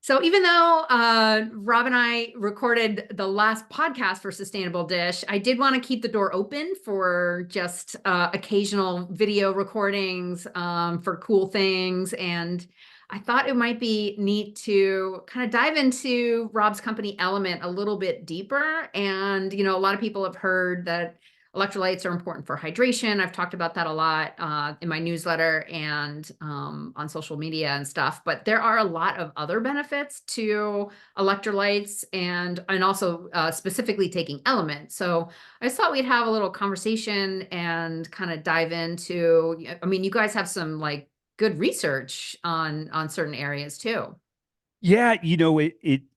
So even though Rob and I recorded the last podcast for Sustainable Dish, I did want to keep the door open for just occasional video recordings for cool things. And I thought it might be neat to kind of dive into Rob's company Element a little bit deeper. And, a lot of people have heard that electrolytes are important for hydration. I've talked about that a lot in my newsletter and on social media and stuff. But there are a lot of other benefits to electrolytes and also specifically taking elements. So I just thought we'd have a little conversation and kind of dive into. I mean, you guys have some like good research on certain areas too. Yeah,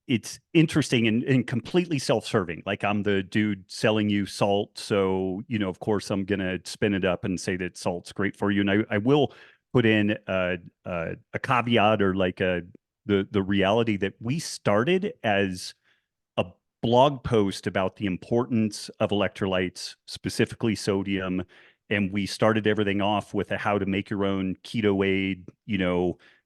it's interesting and completely self-serving. Like I'm the dude selling you salt, so of course I'm gonna spin it up and say that salt's great for you. And I will put in a caveat or like the reality that we started as a blog post about the importance of electrolytes, specifically sodium, and we started everything off with a how to make your own keto aid,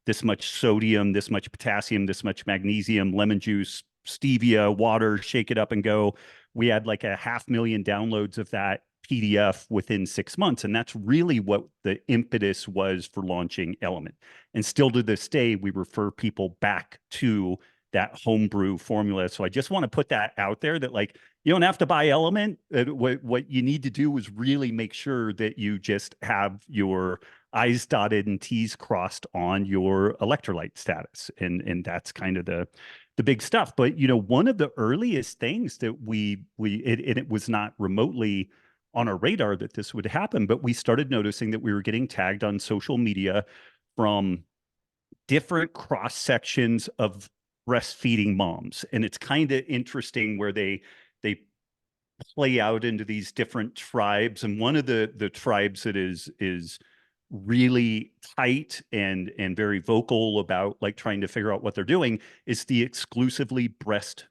this much sodium, this much potassium, this much magnesium, lemon juice, stevia, water, shake it up and go. We had like 500,000 downloads of that PDF within 6 months. And that's really what the impetus was for launching Element. And still to this day, we refer people back to that homebrew formula. So I just want to put that out there that like, you don't have to buy Element. What you need to do is really make sure that you just have your I's dotted and T's crossed on your electrolyte status. And that's kind of the big stuff. But one of the earliest things that it was not remotely on our radar that this would happen, but we started noticing that we were getting tagged on social media from different cross sections of breastfeeding moms. And it's kind of interesting where they play out into these different tribes. And one of the tribes that is really tight and very vocal about like trying to figure out what they're doing is the exclusively breast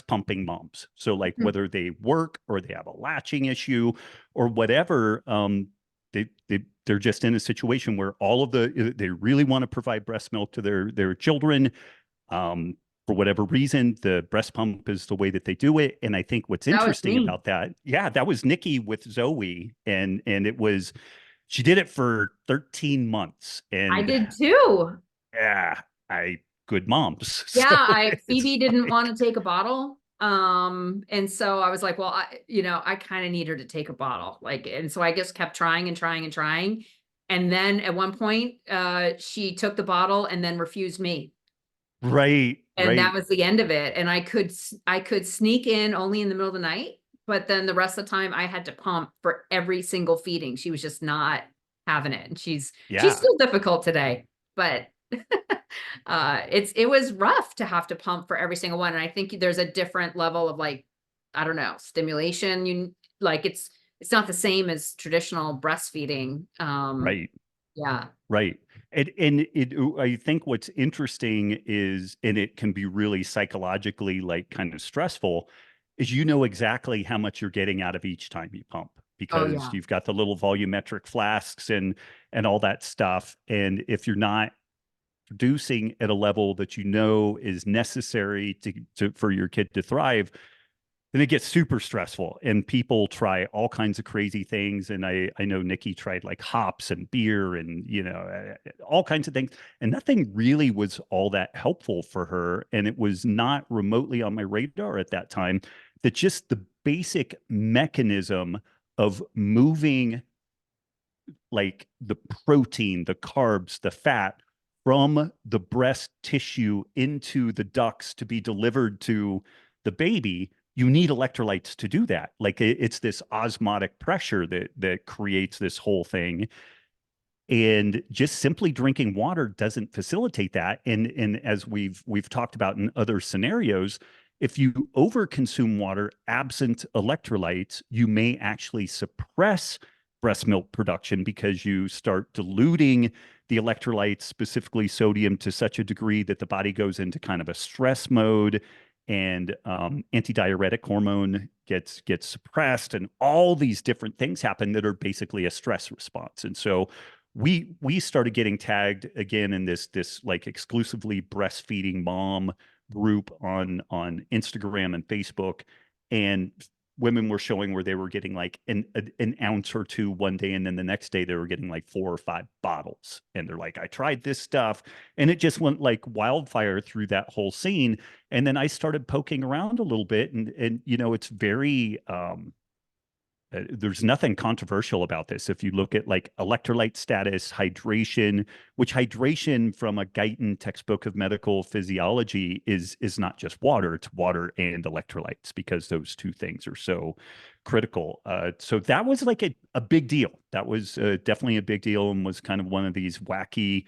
pumping moms. So like whether they work or they have a latching issue or whatever, they're just in a situation where they really want to provide breast milk to their children. For whatever reason, the breast pump is the way that they do it. And I think what's That was interesting me. about that, yeah, that was Nikki with Zoe, and she did it for 13 months, I and did too. yeah, I good moms. Yeah, So I it's Phoebe didn't like, want to take a bottle. And so I was like, well, I kind of need her to take a bottle. Like, and so I just kept trying and trying and trying. And then at one point, she took the bottle and then refused me. right, And that right. was the end of it. And I could sneak in only in the middle of the night, but then the rest of the time I had to pump for every single feeding. She was just not having it. And she's Yeah. still difficult today, but it was rough to have to pump for every single one. And I think there's a different level of like, I don't know, stimulation. It's not the same as traditional breastfeeding. Right. Yeah. Right. I think what's interesting is, and it can be really psychologically like kind of stressful, is exactly how much you're getting out of each time you pump Oh because yeah. you've got the little volumetric flasks and all that stuff. And if you're not producing at a level that is necessary for your kid to thrive, then it gets super stressful and people try all kinds of crazy things. And I know Nikki tried like hops and beer and, all kinds of things. And nothing really was all that helpful for her. And it was not remotely on my radar at that time that just the basic mechanism of moving like the protein, the carbs, the fat from the breast tissue into the ducts to be delivered to the baby, you need electrolytes to do that. Like it's this osmotic pressure that creates this whole thing. And just simply drinking water doesn't facilitate that. And as we've talked about in other scenarios, if you overconsume water absent electrolytes, you may actually suppress breast milk production because you start diluting the electrolytes, specifically sodium, to such a degree that the body goes into kind of a stress mode and antidiuretic hormone gets suppressed and all these different things happen that are basically a stress response. And so we started getting tagged again in this like exclusively breastfeeding mom group on Instagram and Facebook, and women were showing where they were getting like an ounce or two one day, and then the next day they were getting like 4 or 5 bottles, and they're like, I tried this stuff, and it just went like wildfire through that whole scene. And then I started poking around a little bit, and it's very there's nothing controversial about this. If you look at like electrolyte status, hydration, which hydration from a Guyton textbook of medical physiology is not just water, it's water and electrolytes, because those two things are so critical. So that was like a big deal. That was definitely a big deal, and was kind of one of these wacky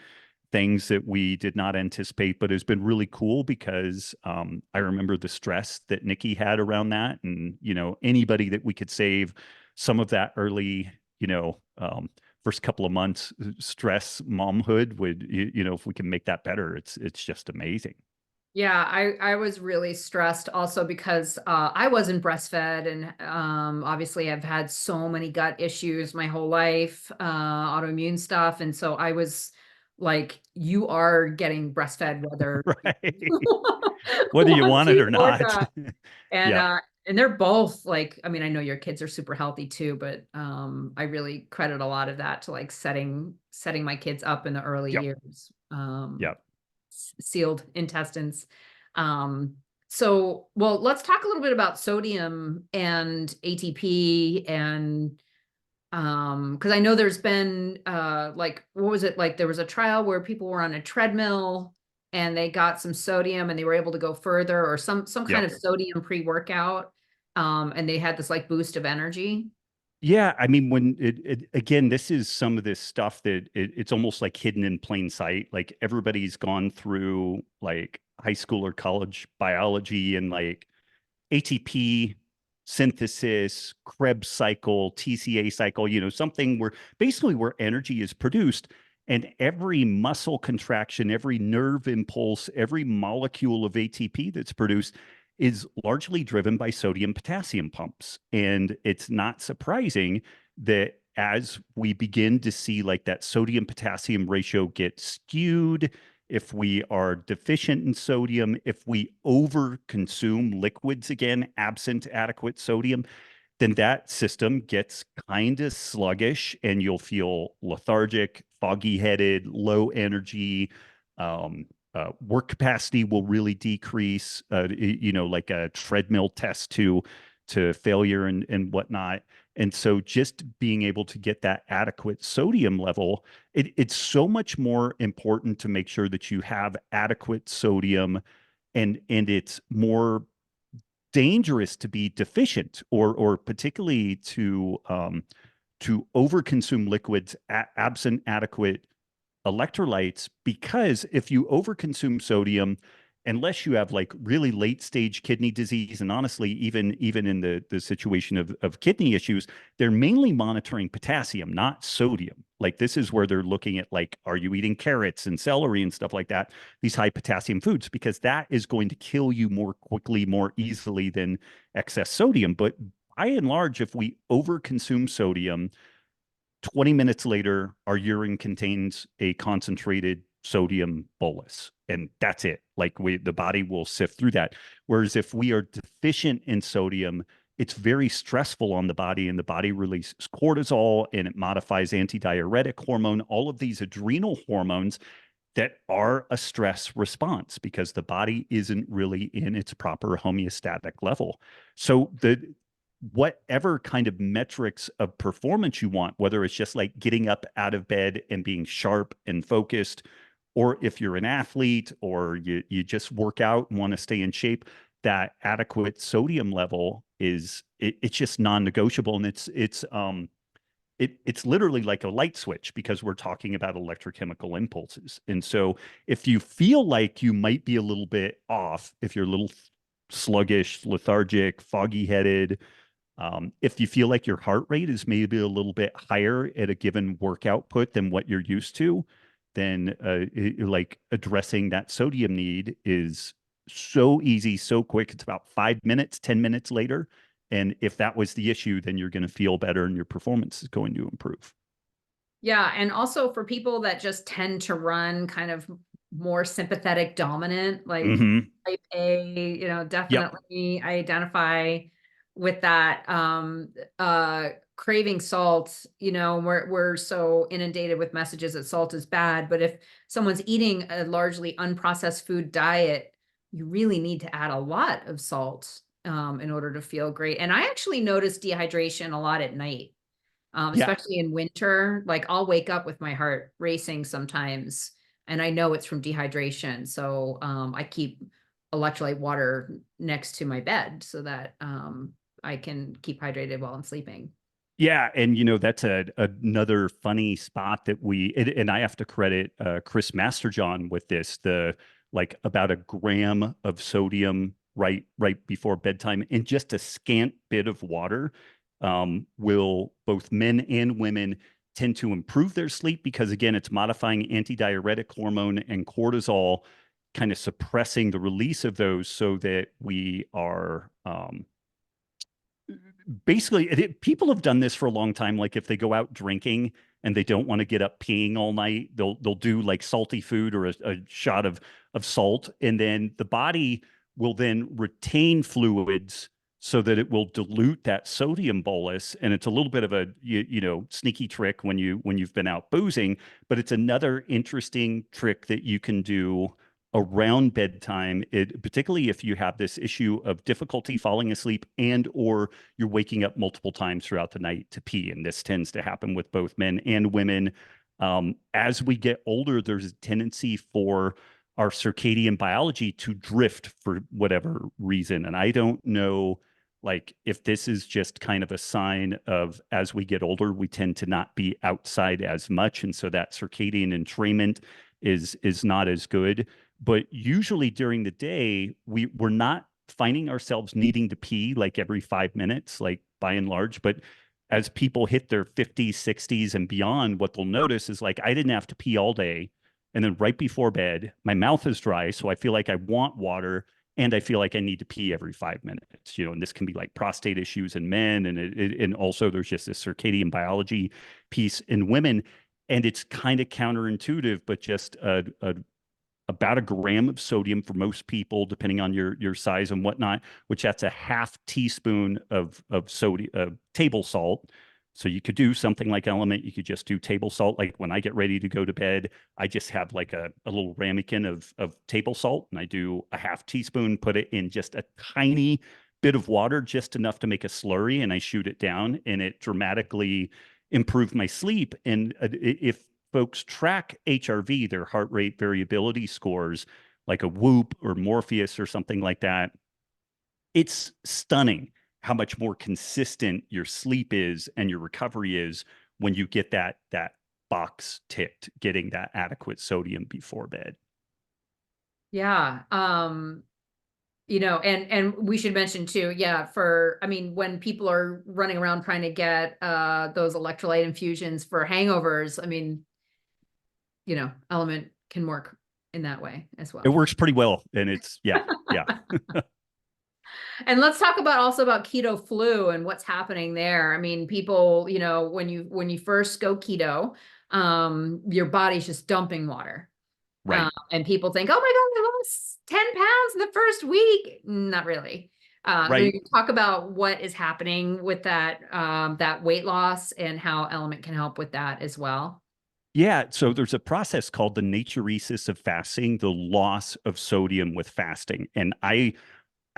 things that we did not anticipate, but it's been really cool because I remember the stress that Nikki had around that. And, anybody that we could save some of that early, first couple of months stress momhood would, if we can make that better, it's just amazing. Yeah, I was really stressed also because I wasn't breastfed, and obviously I've had so many gut issues my whole life, autoimmune stuff, and so I was like, you are getting breastfed whether you Right. Whether you want want it to or or not. not. And Yeah. they're both like, I mean, I know your kids are super healthy too, but I really credit a lot of that to like setting my kids up in the early Yep. years. Yep. Sealed intestines. Um, so, well, let's talk a little bit about sodium and ATP and because I know there's been like what was it, like there was a trial where people were on a treadmill and they got some sodium and they were able to go further, or some kind Yep. of sodium pre-workout, and they had this like boost of energy. Yeah, I mean, when again, this is some of this stuff that it's almost like hidden in plain sight. Like everybody's gone through like high school or college biology and like ATP synthesis, Krebs cycle, TCA cycle, something where basically where energy is produced, and every muscle contraction, every nerve impulse, every molecule of ATP that's produced is largely driven by sodium potassium pumps. And it's not surprising that as we begin to see like that sodium potassium ratio get skewed, if we are deficient in sodium, if we over consume liquids again, absent adequate sodium, then that system gets kind of sluggish, and you'll feel lethargic, foggy headed, low energy. Um, Work capacity will really decrease, like a treadmill test to failure and whatnot. And so just being able to get that adequate sodium level, it's so much more important to make sure that you have adequate sodium, and it's more dangerous to be deficient, or particularly to overconsume liquids absent adequate electrolytes, because if you overconsume sodium, unless you have like really late stage kidney disease, and honestly, even in the situation of kidney issues, they're mainly monitoring potassium, not sodium. Like this is where they're looking at like, are you eating carrots and celery and stuff like that, these high potassium foods, because that is going to kill you more quickly, more easily than excess sodium. But by and large, if we overconsume sodium, 20 minutes later, our urine contains a concentrated sodium bolus, and that's it. Like the body will sift through that. Whereas if we are deficient in sodium, it's very stressful on the body, and the body releases cortisol, and it modifies antidiuretic hormone, all of these adrenal hormones that are a stress response because the body isn't really in its proper homeostatic level. So the whatever kind of metrics of performance you want, whether it's just like getting up out of bed and being sharp and focused, or if you're an athlete or you just work out and want to stay in shape, that adequate sodium level it's just non-negotiable. And it's literally like a light switch, because we're talking about electrochemical impulses. And so if you feel like you might be a little bit off, if you're a little sluggish, lethargic, foggy headed, if you feel like your heart rate is maybe a little bit higher at a given work output than what you're used to, then like addressing that sodium need is so easy, so quick. It's about 5 minutes, 10 minutes later. And if that was the issue, then you're going to feel better and your performance is going to improve. Yeah, and also for people that just tend to run kind of more sympathetic dominant, like Hmm. type A, Yep. definitely I identify with that. Craving salt, we're so inundated with messages that salt is bad, but if someone's eating a largely unprocessed food diet, you really need to add a lot of salt in order to feel great. And I actually notice dehydration a lot at night, Yeah. especially in winter. Like I'll wake up with my heart racing sometimes, and I know it's from dehydration. So I keep electrolyte water next to my bed so that I can keep hydrated while I'm sleeping. Yeah, and that's another funny spot that and I have to credit Chris Masterjohn with this. The like about a gram of sodium right before bedtime and just a scant bit of water will both men and women tend to improve their sleep because again, it's modifying antidiuretic hormone and cortisol, kind of suppressing the release of those so that we are basically people have done this for a long time. Like if they go out drinking and they don't want to get up peeing all night, they'll do like salty food or a shot of salt, and then the body will then retain fluids so that it will dilute that sodium bolus. And it's a little bit of a sneaky trick when you've been out boozing, but it's another interesting trick that you can do around bedtime, particularly if you have this issue of difficulty falling asleep and or you're waking up multiple times throughout the night to pee. And this tends to happen with both men and women. As we get older, there's a tendency for our circadian biology to drift for whatever reason. And I don't know, like, if this is just kind of a sign of as we get older, we tend to not be outside as much. And so that circadian entrainment is not as good. But usually during the day, we're not finding ourselves needing to pee like every 5 minutes, like by and large. But as people hit their 50s, 60s, and beyond, what they'll notice is like, I didn't have to pee all day. And then right before bed, my mouth is dry. So I feel like I want water and I feel like I need to pee every 5 minutes, and this can be like prostate issues in men. And also there's just this circadian biology piece in women. And it's kind of counterintuitive, but just about a gram of sodium for most people, depending on your size and whatnot, which that's a half teaspoon of sodium table salt. So you could do something like Element. You could just do table salt. Like when I get ready to go to bed, I just have like a little ramekin of table salt, and I do a half teaspoon, put it in just a tiny bit of water, just enough to make a slurry, and I shoot it down, and it dramatically improved my sleep. And if folks track HRV, their heart rate variability scores, like a Whoop or Morpheus or something like that, it's stunning how much more consistent your sleep is and your recovery is when you get that box ticked, getting that adequate sodium before bed. Yeah. And we should mention too, yeah, I mean, when people are running around trying to get those electrolyte infusions for hangovers, I mean, Element can work in that way as It well. works pretty well, and it's yeah. And let's talk about also about keto flu and what's happening there. I mean, people, when you first go keto, your body's just dumping water. Right. And people think, oh my God, I lost 10 pounds in the first week. Not really. So Right. you talk about what is happening with that weight loss and how Element can help with that as well. Yeah, so there's a process called the natriuresis of fasting, the loss of sodium with fasting. And I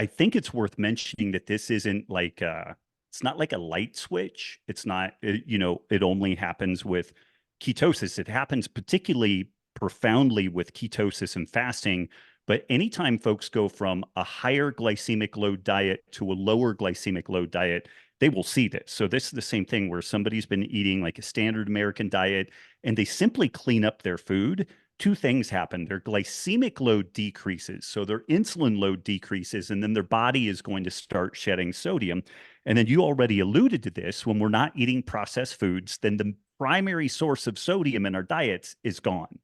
think it's worth mentioning that this isn't like it's not like a light switch. It's not it only happens with ketosis. It happens particularly profoundly with ketosis and fasting. But anytime folks go from a higher glycemic load diet to a lower glycemic load diet, they will see this. So this is the same thing where somebody's been eating like a standard American diet and they simply clean up their food. Two things happen. Their glycemic load decreases, so their insulin load decreases, and then their body is going to start shedding sodium. And then you already alluded to this, when we're not eating processed foods, then the primary source of sodium in our diets is gone.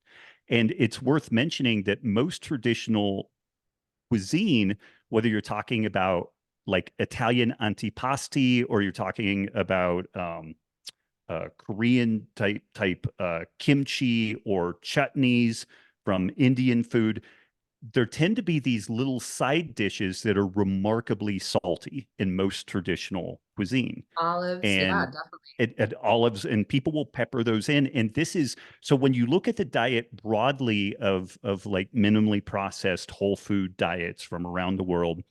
And it's worth mentioning that most traditional cuisine, whether you're talking about like Italian antipasti or you're talking about Korean type kimchi or chutneys from Indian food, there tend to be these little side dishes that are remarkably salty in most traditional cuisine. Olives, yeah, And definitely. olives, and people will pepper those in. And this is so when you look at the diet broadly of like minimally processed whole food diets from around the world,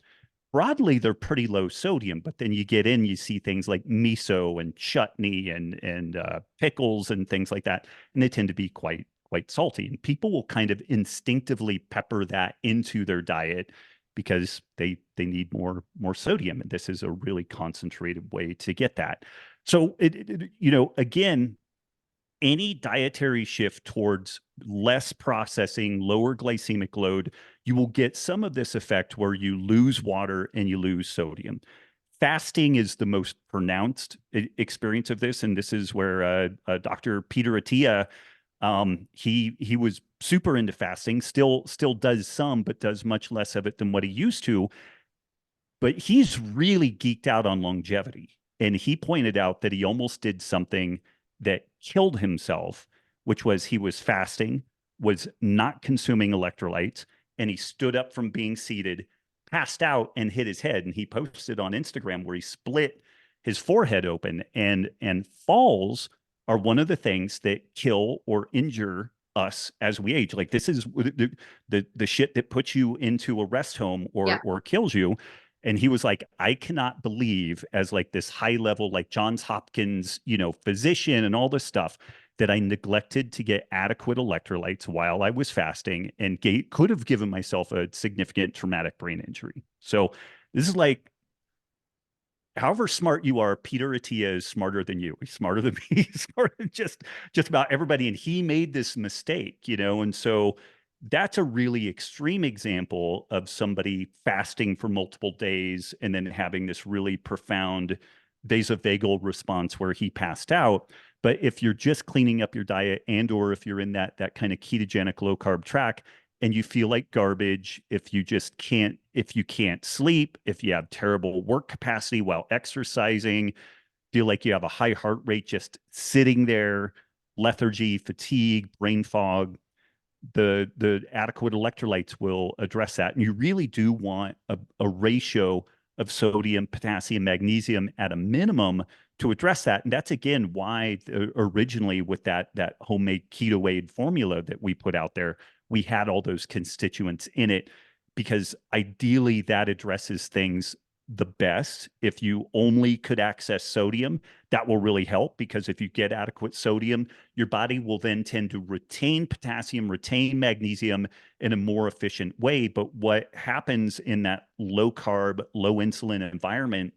broadly they're pretty low sodium, but then you get in, you see things like miso and chutney and pickles and things like that, and they tend to be quite salty. And people will kind of instinctively pepper that into their diet because they need more sodium, and this is a really concentrated way to get that. So again, any dietary shift towards less processing, lower glycemic load, you will get some of this effect where you lose water and you lose sodium. Fasting is the most pronounced experience of this, and this is where Dr. Peter Attia, he was super into fasting, still does some, but does much less of it than what he used to. But he's really geeked out on longevity. And he pointed out that he almost did something that killed himself, which was he was fasting, was not consuming electrolytes, and he stood up from being seated, passed out, and hit his head. And he posted on Instagram where he split his forehead open. And falls are one of the things that kill or injure us as we age. Like this is the shit that puts you into a rest home Yeah. or kills you. And he was like, I cannot believe, as like this high level, like Johns Hopkins, physician and all this stuff, that I neglected to get adequate electrolytes while I was fasting and could have given myself a significant traumatic brain injury. So this is like, however smart you are, Peter Attia is smarter than you. He's smarter than me. He's smarter than just about everybody. And he made this mistake, and so that's a really extreme example of somebody fasting for multiple days and then having this really profound vasovagal response where he passed out. But if you're just cleaning up your diet, and or if you're in that kind of ketogenic low carb track and you feel like garbage, if you can't sleep, if you have terrible work capacity while exercising, feel like you have a high heart rate just sitting there, lethargy, fatigue, brain fog, the adequate electrolytes will address that. And you really do want a ratio of sodium, potassium, magnesium at a minimum to address that. And that's again why originally with that homemade keto aid formula that we put out there, we had all those constituents in it, because ideally that addresses things the best. If you only could access sodium, that will really help, because if you get adequate sodium, your body will then tend to retain potassium, retain magnesium in a more efficient way. But what happens in that low carb, low insulin environment,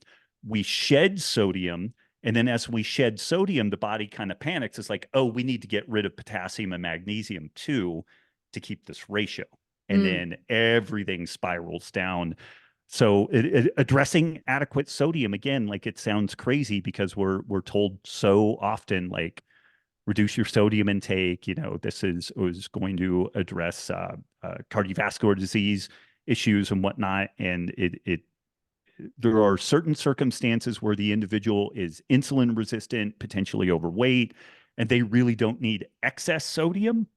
we shed sodium. And then as we shed sodium, the body kind of panics. It's like, oh, we need to get rid of potassium and magnesium too to keep this ratio. And Mm. then everything spirals down. So addressing adequate sodium, again, like it sounds crazy because we're told so often, like, reduce your sodium intake. This was going to address cardiovascular disease issues and whatnot. And there are certain circumstances where the individual is insulin resistant, potentially overweight, and they really don't need excess sodium.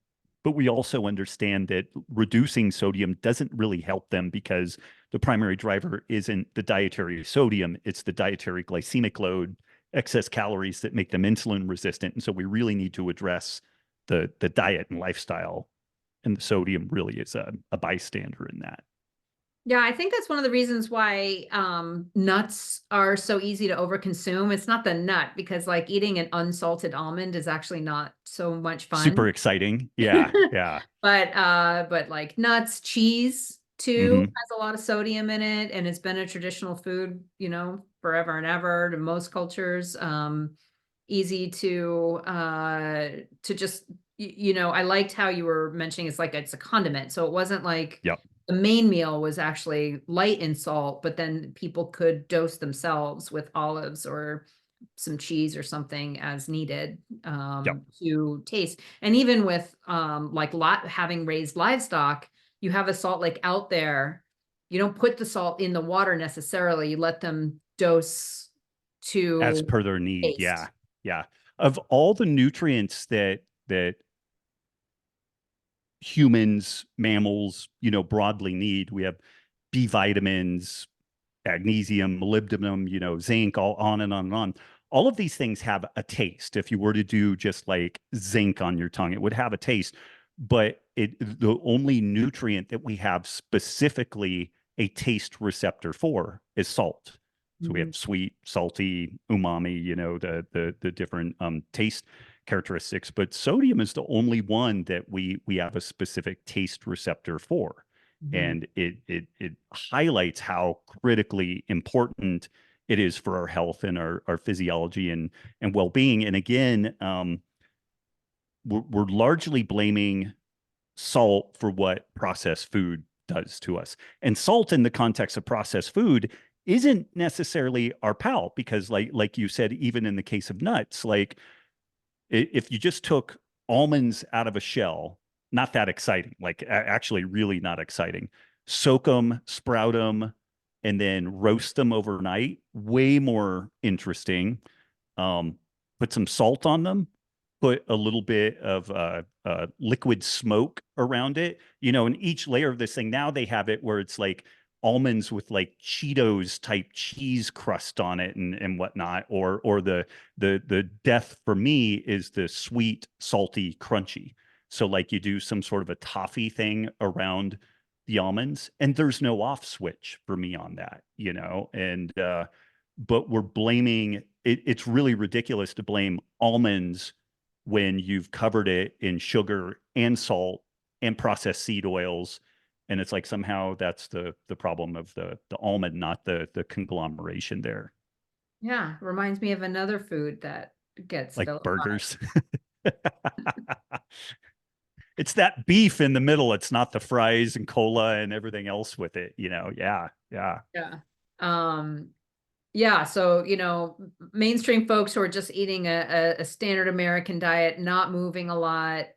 But we also understand that reducing sodium doesn't really help them, because the primary driver isn't the dietary sodium, it's the dietary glycemic load, excess calories that make them insulin resistant. And so we really need to address the diet and lifestyle. And the sodium really is a bystander in that. Yeah, I think that's one of the reasons why nuts are so easy to overconsume. It's not the nut, because like eating an unsalted almond is actually not so much fun. Super exciting. Yeah. Yeah. But like nuts, cheese too Hmm. has a lot of sodium in it, and it's been a traditional food, forever and ever to most cultures. Easy to just I liked how you were mentioning it's a condiment. So it wasn't like Yep. the main meal was actually light in salt, but then people could dose themselves with olives or some cheese or something as needed Yep. to taste. And even with like having raised livestock, you have a salt lick out there. You don't put the salt in the water necessarily. You let them dose As to per their need. Yeah. taste. Yeah. of all the nutrients that humans, mammals, broadly need, we have B vitamins, magnesium, molybdenum, zinc, all on and on and on. All of these things have a taste. If you were to do just like zinc on your tongue, it would have a taste. But the only nutrient that we have specifically a taste receptor for is salt. So we Mhm. have sweet, salty, umami, the different taste characteristics. But sodium is the only one that we have a specific taste receptor for, Mhm. and it highlights how critically important it is for our health and our physiology and well-being. And again, we're largely blaming salt for what processed food does to us. And salt in the context of processed food isn't necessarily our pal, because like you said, even in the case of nuts, like if you just took almonds out of a shell, not that exciting, like actually really not exciting. Soak them, sprout them, and then roast them overnight. Way more interesting. Um, put some salt on them, put a little bit of liquid smoke around it, and each layer of this thing, now they have it where it's like almonds with like Cheetos type cheese crust on it and whatnot, or the death for me is the sweet, salty, crunchy. So like you do some sort of a toffee thing around the almonds, and there's no off switch for me on that, and but we're blaming it. It's really ridiculous to blame almonds when you've covered it in sugar and salt and processed seed oils. And it's like somehow that's the problem of the almond, not the conglomeration there, Yeah, reminds me of another food that gets like vilified. burgers. It's that beef in the middle. It's not the fries and cola and everything else with it, Yeah, yeah. Yeah. Um, yeah, so, mainstream folks who are just eating a standard American diet, not moving a lot,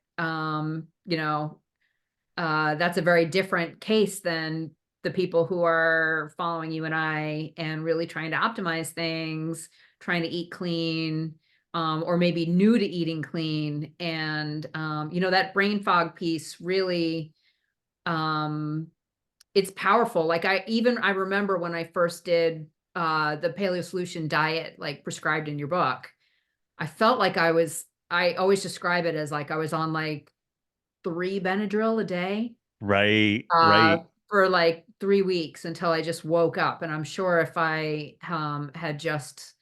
that's a very different case than the people who are following you and I and really trying to optimize things, trying to eat clean, or maybe new to eating clean. And, that brain fog piece really, um, it's powerful. Like I remember when I first did the Paleo Solution diet, like prescribed in your book, I felt like I always describe it as like I was on like 3 Benadryl a day Right, right. for like 3 weeks until I just woke up. And I'm sure if I had just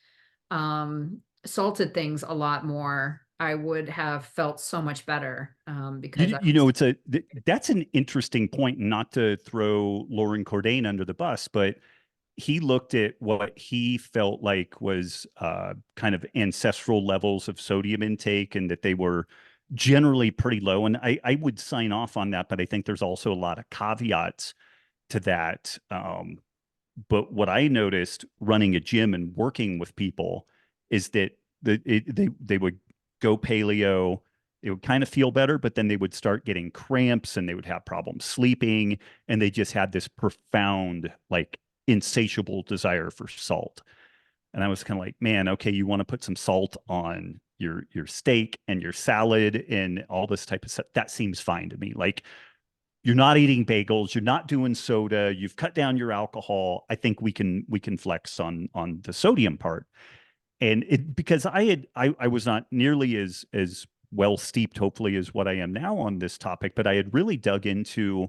salted things a lot more, I would have felt so much better because I was That's an interesting point, not to throw Lauren Cordain under the bus, but he looked at what he felt like was kind of ancestral levels of sodium intake, and that they were generally pretty low. And I would sign off on that, but I think there's also a lot of caveats to that. But what I noticed running a gym and working with people is that they would go paleo, they would kind of feel better, but then they would start getting cramps and they would have problems sleeping, and they just had this profound, like, insatiable desire for salt. And I was kind of like, man, okay, you want to put some salt on your steak and your salad and all this type of stuff. That seems fine to me. Like, you're not eating bagels, you're not doing soda, you've cut down your alcohol. I think we can flex on the sodium part. And it, because I was not nearly as well steeped, hopefully, as what I am now on this topic, but I had really dug into,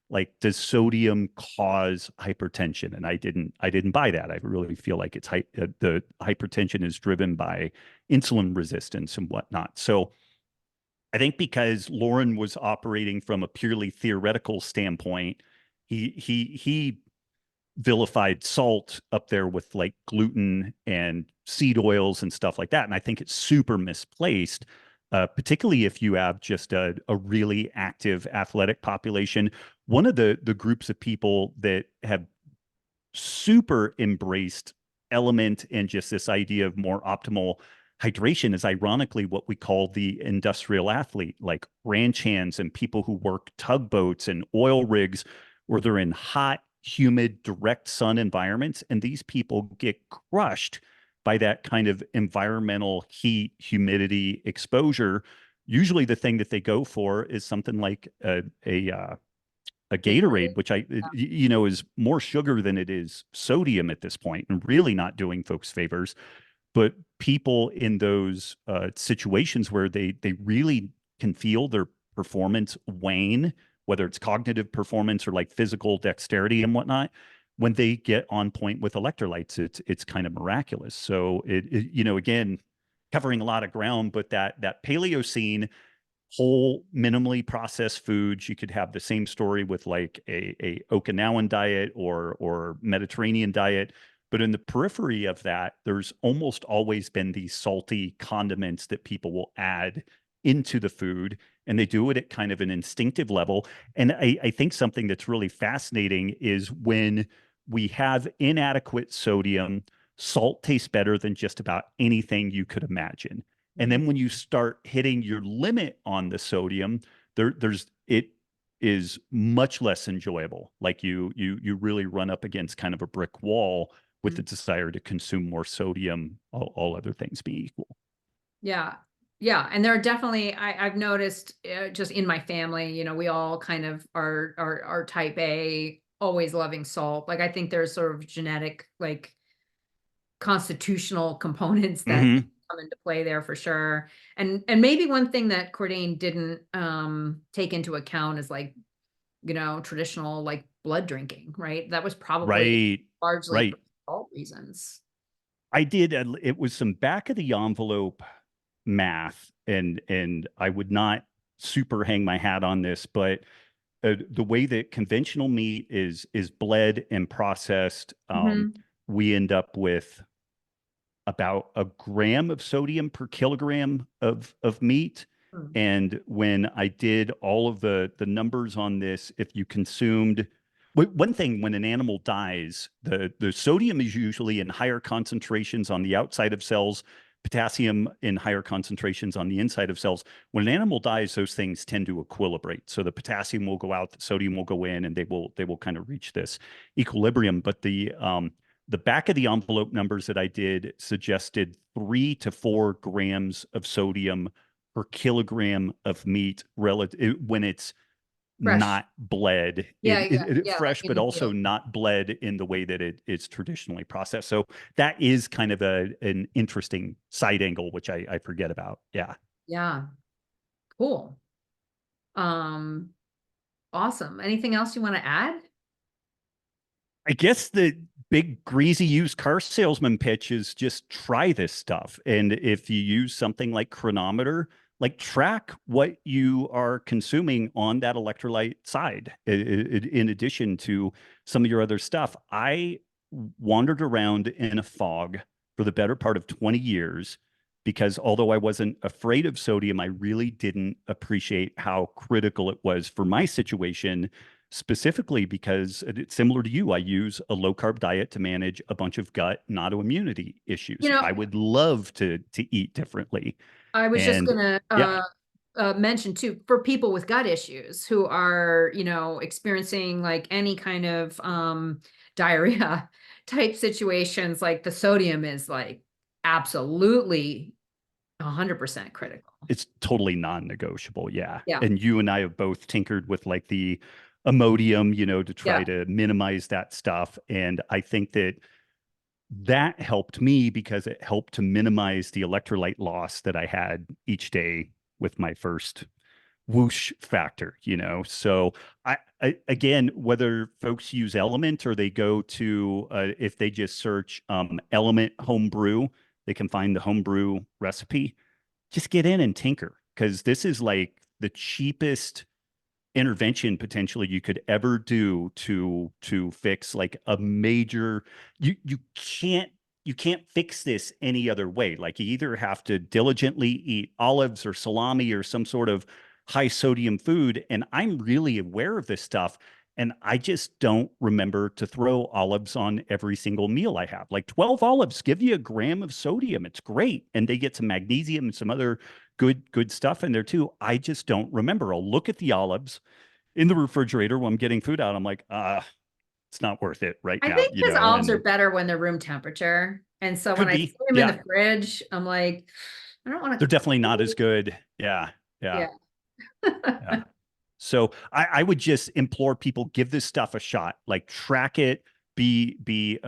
like, does sodium cause hypertension? And I didn't buy that. I really feel like the hypertension is driven by insulin resistance and whatnot. So I think because Lauren was operating from a purely theoretical standpoint, he vilified salt up there with like gluten and seed oils and stuff like that. And I think it's super misplaced, particularly if you have just a really active athletic population. One of the groups of people that have super embraced element and just this idea of more optimal hydration is ironically what we call the industrial athlete, like ranch hands and people who work tugboats and oil rigs where they're in hot, humid, direct sun environments. And these people get crushed by that kind of environmental heat, humidity, exposure, usually the thing that they go for is something like a Gatorade, Gatorade. which is more sugar than it is sodium at this point, and really not doing folks favors. But people in those situations where they really can feel their performance wane, whether it's cognitive performance or like physical dexterity and whatnot, when they get on point with electrolytes, it's kind of miraculous. So again, covering a lot of ground, but that Paleocene whole minimally processed foods. You could have the same story with like a Okinawan diet or Mediterranean diet. But in the periphery of that, there's almost always been these salty condiments that people will add into the food, and they do it at kind of an instinctive level. And I think something that's really fascinating is when we have inadequate sodium, salt tastes better than just about anything you could imagine. And Mhm. then when you start hitting your limit on the sodium, it is much less enjoyable. Like you really run up against kind of a brick wall with the Mhm. desire to consume more sodium, all other things being equal. Yeah. Yeah, and there are definitely I've noticed, just in my family, we all kind of are type A, always loving salt. Like, I think there's sort of genetic, like, constitutional components that Hmm. come into play there for sure. And maybe one thing that Cordain didn't, take into account is, like, traditional, like, blood drinking, right? That was probably Right, largely for right. salt reasons. I did. It was some back of the envelope math, and I would not super hang my hat on this, but the way that conventional meat is bled and processed, Mhm. we end up with about a gram of sodium per kilogram of meat. Mm. And when I did all of the numbers on this, if you consumed one thing, when an animal dies, the sodium is usually in higher concentrations on the outside of cells, potassium in higher concentrations on the inside of cells. When an animal dies, those things tend to equilibrate. So the potassium will go out, the sodium will go in, and they will kind of reach this equilibrium. But the back of the envelope numbers that I did suggested 3 to 4 grams of sodium per kilogram of meat relative when it's Fresh. not bled Yeah, yeah, yeah, like fresh, in but the also field. not bled in the way that it is traditionally processed. So that is kind of an interesting side angle, which I forget about. Yeah. Yeah, cool. Um, awesome. Anything else you wanna add? I guess the big greasy used car salesman pitch is just try this stuff. And if you use something like Chronometer, like track what you are consuming on that electrolyte side, in addition to some of your other stuff. I wandered around in a fog for the better part of 20 years because although I wasn't afraid of sodium, I really didn't appreciate how critical it was for my situation, specifically because it's similar to you. I use a low carb diet to manage a bunch of gut and autoimmunity You issues. know, I would love to eat differently. I was just And gonna, yeah, mention too, for people with gut issues who are, experiencing like any kind of diarrhea type situations, like the sodium is like absolutely 100% critical. it's totally non-negotiable. Yeah. Yeah, And you and I have both tinkered with like the Imodium, to yeah. try to minimize that stuff. And I think that helped me because it helped to minimize the electrolyte loss that I had each day with my first whoosh factor. So I again, whether folks use Element or they go to if they just search Element homebrew, they can find the homebrew recipe. Just get in and tinker because this is like the cheapest intervention potentially you could ever do to fix like a major you can't fix this any other way. Like you either have to diligently eat olives or salami or some sort of high sodium food, and I'm really aware of this stuff, and I just don't remember to throw olives on every single meal I have. Like 12 olives give you a gram of sodium. It's great, and they get some magnesium and some other good stuff in there too. I just don't remember. I'll look at the olives in the refrigerator when I'm getting food out. I'm like, it's not worth it right I now, think because olives are and better when they're room temperature. And so when could I see be. them in Yeah. the fridge, I'm like, I don't want They're definitely not as to. good. Yeah. Yeah. Yeah. Yeah. So I would just implore people, give this stuff a shot, like track it, be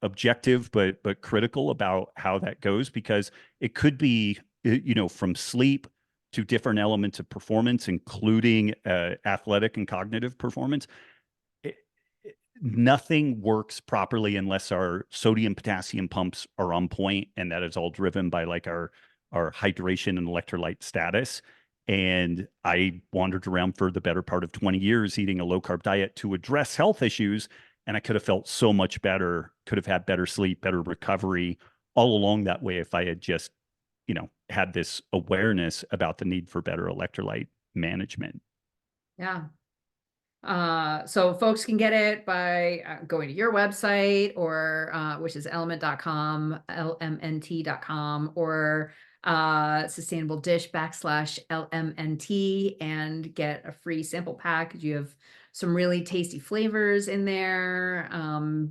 objective, but critical about how that goes, because it could be, from sleep to different elements of performance, including athletic and cognitive performance. It, Nothing works properly unless our sodium potassium pumps are on point, and that is all driven by like our hydration and electrolyte status. And I wandered around for the better part of 20 years eating a low carb diet to address health issues, and I could have felt so much better, could have had better sleep, better recovery all along that way if I had just had this awareness about the need for better electrolyte management. Yeah. So folks can get it by going to your website or which is element.com, lmnt.com, or sustainable dish /LMNT, and get a free sample pack. You have some really tasty flavors in there.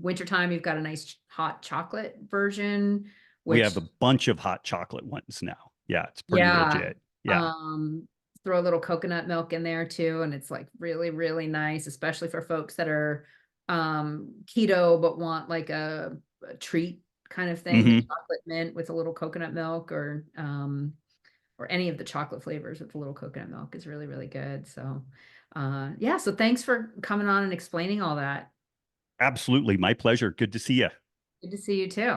Wintertime, you've got a nice hot chocolate version, We have which, a bunch of hot chocolate ones now. Yeah, it's pretty yeah. legit. Yeah. Um, Throw a little coconut milk in there too, and it's like really, really nice, especially for folks that are keto but want like a treat kind of thing. The Hmm. chocolate mint with a little coconut milk, or any of the chocolate flavors with a little coconut milk is really, really good. So yeah, so thanks for coming on and explaining all that. Absolutely. My pleasure. Good to see you. Good to see you too.